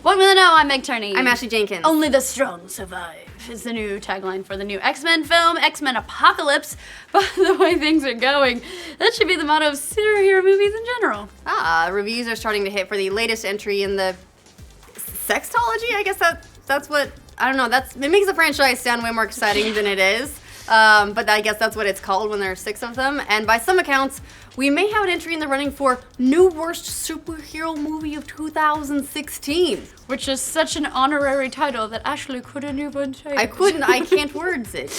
Welcome to the Know, I'm Meg Turney. I'm Ashley Jenkins. Only the strong survive is the new tagline for the new X-Men film, X-Men Apocalypse. But the way things are going, that should be the motto of superhero movies in general. Reviews are starting to hit for the latest entry in the sextology. I guess that's what, I don't know, it makes the franchise sound way more exciting than it is. But I guess that's what it's called when there are 6 of them. And by some accounts, we may have an entry in the running for new worst superhero movie of 2016. Which is such an honorary title that Ashley couldn't even say. I can't words it.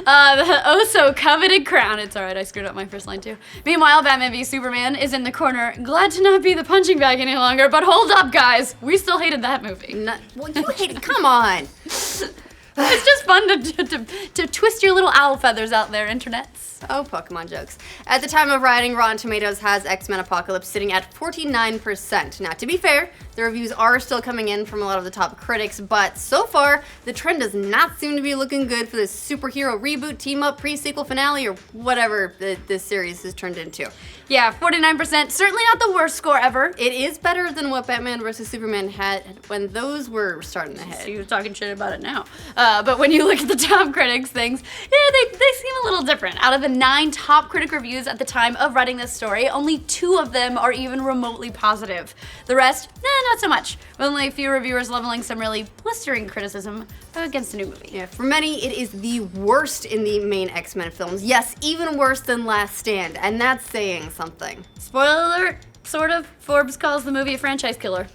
The oh-so coveted crown. It's alright, I screwed up my first line too. Meanwhile, Batman v Superman is in the corner, glad to not be the punching bag any longer, but hold up, guys. We still hated that movie. Well, you hated, come on. It's just fun to twist your little owl feathers out there, internets. Oh, Pokemon jokes. At the time of writing, Rotten Tomatoes has X-Men Apocalypse sitting at 49%. Now, to be fair, the reviews are still coming in from a lot of the top critics, but so far, the trend does not seem to be looking good for this superhero reboot, team-up, pre-sequel finale, or whatever this series has turned into. Yeah, 49%, certainly not the worst score ever. It is better than what Batman vs. Superman had when those were starting to hit. So you're talking shit about it now. But when you look at the top critics things, yeah, they seem a little different. Out of the 9 top critic reviews at the time of writing this story, only 2 of them are even remotely positive. The rest, not so much. With only a few reviewers leveling some really blistering criticism against the new movie. Yeah, for many, it is the worst in the main X-Men films. Yes, even worse than Last Stand, and that's saying something. Spoiler alert, sort of. Forbes calls the movie a franchise killer.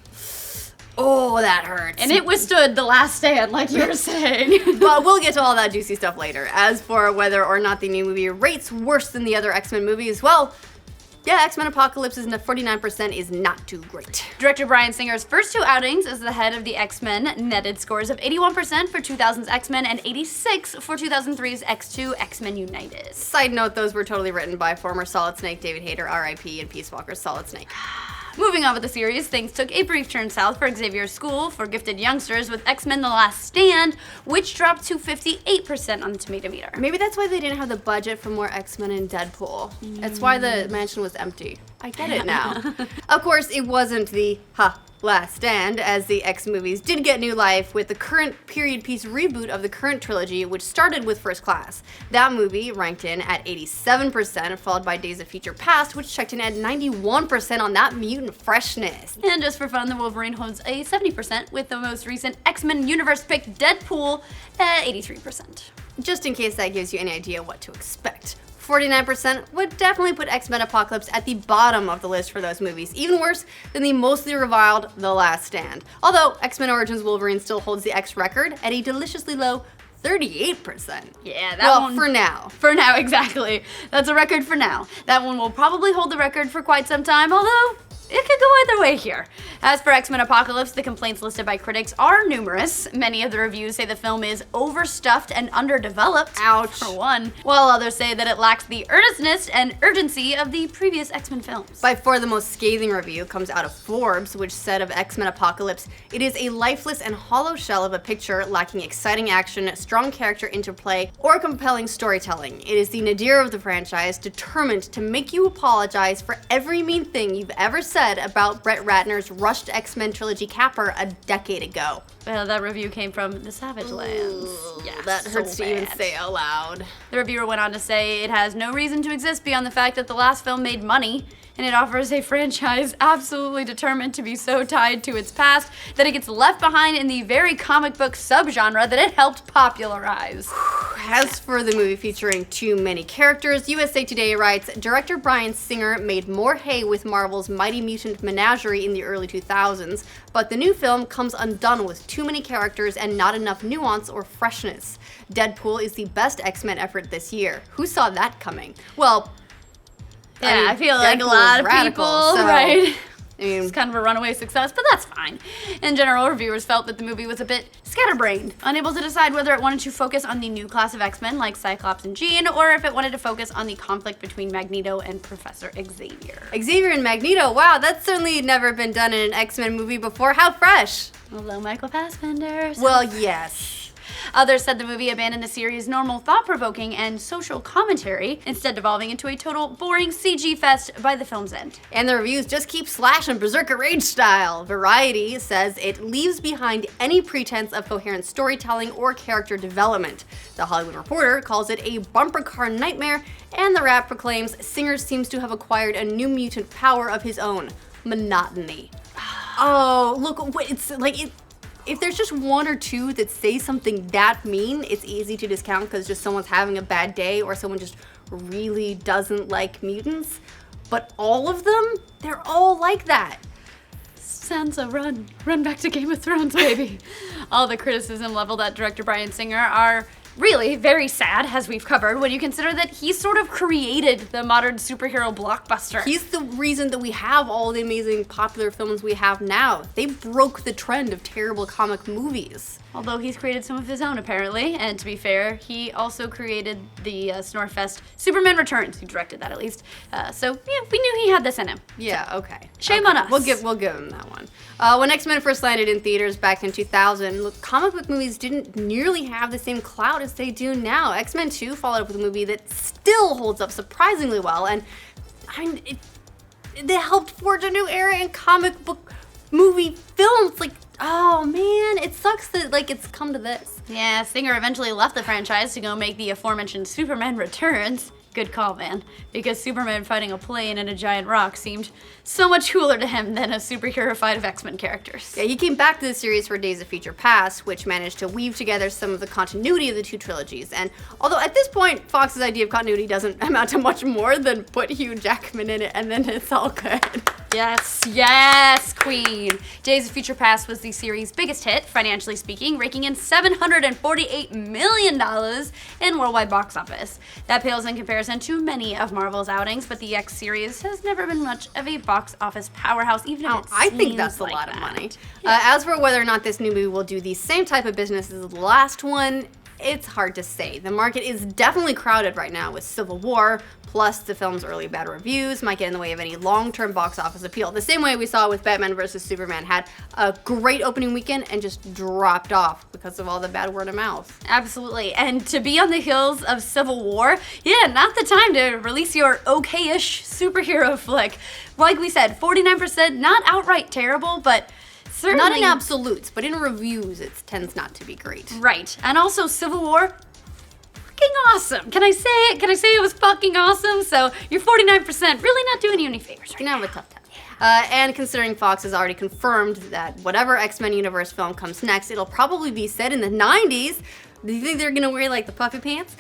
Oh, that hurts. And it withstood The Last Stand, like you were saying. But we'll get to all that juicy stuff later. As for whether or not the new movie rates worse than the other X-Men movies, well, yeah, X-Men Apocalypse is 49% is not too great. Director Bryan Singer's first 2 outings as the head of the X-Men netted scores of 81% for 2000's X-Men and 86% for 2003's X2 X-Men United. Side note, those were totally written by former Solid Snake David Hayter, R.I.P., and Peace Walker's Solid Snake. Moving on with the series, things took a brief turn south for Xavier's School for Gifted Youngsters with X-Men The Last Stand, which dropped to 58% on the tomato meter. Maybe that's why they didn't have the budget for more X-Men and Deadpool. That's why the mansion was empty. I get it now. Of course, it wasn't the Last Stand, as the X movies did get new life with the current period piece reboot of the current trilogy, which started with First Class. That movie ranked in at 87%, followed by Days of Future Past, which checked in at 91% on that mutant freshness. And just for fun, the Wolverine holds a 70%, with the most recent X-Men universe pick, Deadpool, at 83%. Just in case that gives you any idea what to expect. 49% would definitely put X-Men Apocalypse at the bottom of the list for those movies, even worse than the mostly reviled The Last Stand. Although X-Men Origins Wolverine still holds the X record at a deliciously low 38%. Yeah, that one. For now. For now, exactly. That's a record for now. That one will probably hold the record for quite some time, although it could go either way here. As for X-Men Apocalypse, the complaints listed by critics are numerous. Many of the reviews say the film is overstuffed and underdeveloped, ouch, for one, while others say that it lacks the earnestness and urgency of the previous X-Men films. By far the most scathing review comes out of Forbes, which said of X-Men Apocalypse, it is a lifeless and hollow shell of a picture lacking exciting action, strong character interplay, or compelling storytelling. It is the nadir of the franchise, determined to make you apologize for every mean thing you've ever said about Brett Ratner's rushed X-Men trilogy capper a decade ago. Well, that review came from the Savage Lands. Yeah, that hurts to even say out loud. The reviewer went on to say it has no reason to exist beyond the fact that the last film made money, and it offers a franchise absolutely determined to be so tied to its past that it gets left behind in the very comic book subgenre that it helped popularize. As for the movie featuring too many characters, USA Today writes, director Bryan Singer made more hay with Marvel's Mighty Mutant Menagerie in the early 2000s, but the new film comes undone with too many characters and not enough nuance or freshness. Deadpool is the best X-Men effort this year. Who saw that coming? Well, yeah, I feel like a lot of people, right? I mean, it's kind of a runaway success, but that's fine. In general, reviewers felt that the movie was a bit scatterbrained, unable to decide whether it wanted to focus on the new class of X-Men like Cyclops and Jean, or if it wanted to focus on the conflict between Magneto and Professor Xavier. Xavier and Magneto, wow, that's certainly never been done in an X-Men movie before. How fresh! Although Michael Fassbender. Well, yes. Others said the movie abandoned the series' normal thought-provoking and social commentary, instead devolving into a total boring CG fest by the film's end. And the reviews just keep slashing Berserker Rage style. Variety says it leaves behind any pretense of coherent storytelling or character development. The Hollywood Reporter calls it a bumper car nightmare, and The Wrap proclaims Singer seems to have acquired a new mutant power of his own: monotony. Oh, look, it's like if there's just one or two that say something that mean, it's easy to discount because just someone's having a bad day or someone just really doesn't like mutants. But all of them, they're all like that. Sansa, run back to Game of Thrones, baby. All the criticism leveled at director Bryan Singer are really very sad, as we've covered, when you consider that he sort of created the modern superhero blockbuster. He's the reason that we have all the amazing popular films we have now. They broke the trend of terrible comic movies. Although he's created some of his own, apparently, and to be fair, he also created the Snorefest Superman Returns. He directed that, at least. So, yeah, we knew he had this in him. Yeah, okay. Shame on us. We'll give him that one. When X-Men first landed in theaters back in 2000, look, comic book movies didn't nearly have the same clout as they do now. X-Men 2 followed up with a movie that still holds up surprisingly well, and I mean, they helped forge a new era in comic book movie films. Like, oh man, it sucks that like it's come to this. Yeah, Singer eventually left the franchise to go make the aforementioned Superman Returns. Good call, man. Because Superman fighting a plane and a giant rock seemed so much cooler to him than a superhero fight of X-Men characters. Yeah, he came back to the series for Days of Future Past, which managed to weave together some of the continuity of the two trilogies. And although at this point, Fox's idea of continuity doesn't amount to much more than put Hugh Jackman in it and then it's all good. Yes, queen. Days of Future Past was the series' biggest hit, financially speaking, raking in $748 million in worldwide box office. That pales in comparison to many of Marvel's outings, but the X series has never been much of a box office powerhouse, even if I think that's like a lot of that. money. As for whether or not this new movie will do the same type of business as the last one, it's hard to say. The market is definitely crowded right now with Civil War, plus the film's early bad reviews might get in the way of any long-term box office appeal. The same way we saw with Batman vs. Superman had a great opening weekend and just dropped off because of all the bad word of mouth. Absolutely, and to be on the heels of Civil War, yeah, not the time to release your okay-ish superhero flick. Like we said, 49%, not outright terrible, but certainly not in absolutes, but in reviews it tends not to be great. Right, and also Civil War, fucking awesome. Can I say it? Can I say it was fucking awesome? So your 49% really not doing you any favors right You can have a tough time. And considering Fox has already confirmed that whatever X-Men Universe film comes next, it'll probably be set in the 90s. Do you think they're gonna wear like the puffy pants?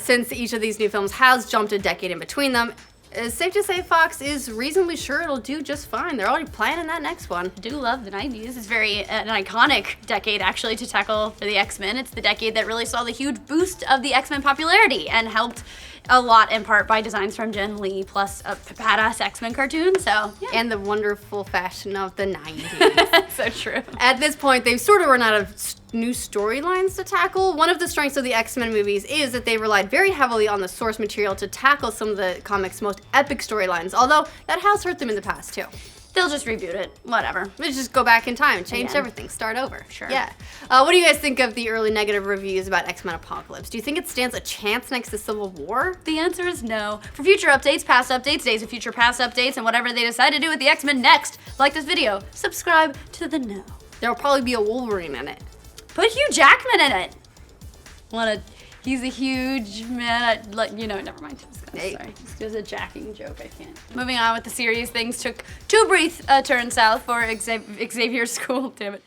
Since each of these new films has jumped a decade in between them, it's safe to say Fox is reasonably sure it'll do just fine. They're already planning that next one. I do love the 90s. It's very an iconic decade, actually, to tackle for the X-Men. It's the decade that really saw the huge boost of the X-Men popularity and helped a lot in part by designs from Jen Lee, plus a badass X-Men cartoon, so yeah. And the wonderful fashion of the 90s. So true. At this point, they've sort of run out of new storylines to tackle. One of the strengths of the X-Men movies is that they relied very heavily on the source material to tackle some of the comics' most epic storylines, although that has hurt them in the past too. They'll just reboot it, whatever. Let's just go back in time, change Again. everything, start over. Sure. Yeah. What do you guys think of the early negative reviews about X-Men Apocalypse? Do you think it stands a chance next to Civil War? The answer is no. For future updates, past updates, Days of Future Past updates, and whatever they decide to do with the X-Men next, like this video, subscribe to the know. There'll probably be a Wolverine in it. Put Hugh Jackman in it. He's a huge man. Never mind. Hey. Sorry. It was a jacking joke. I can't. Moving on with the series, things took two brief turns south for Xavier's school. Damn it.